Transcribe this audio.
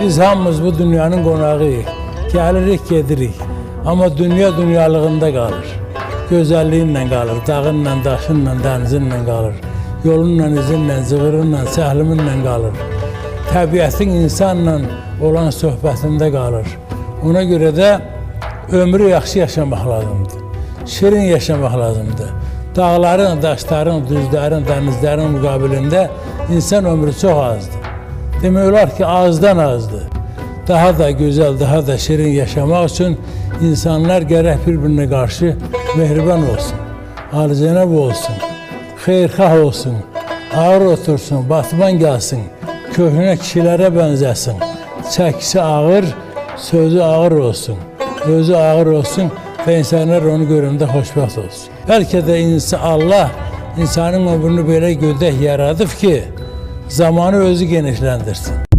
Biz hamımız bu dünyanın qonağıyıq. Gəlirik, gedirik. Amma dünya dünyalığında qalır. Gözəlliğinlə qalır, dağınla, daşınla, dənizinlə qalır. Yolunla, izinlə, cığırınla, səhliminlə qalır. Təbiətin insanla olan söhbətində qalır. Ona görə də ömrü yaxşı yaşamaq lazımdır. Şirin yaşamaq lazımdır. Dağların, daşların, düzlərin, dənizlərin müqabilində insan ömrü çox azdır. Demək olar ki, azdan azdır. Daha da gözəl, daha da şirin yaşamaq üçün insanlar gərək bir-birinə qarşı mehriban olsun, alicənab olsun, xeyirxah olsun, ağır otursun, batman gəlsin, köhnə kişilərə bənzəsin, çəkisi ağır, sözü ağır olsun, özü ağır olsun və insanlar onu görəndə xoşbəxt olsun. Bəlkə də Allah insanın ömrünü belə gödək yaradıb ki, zamanı özü genişləndirsin.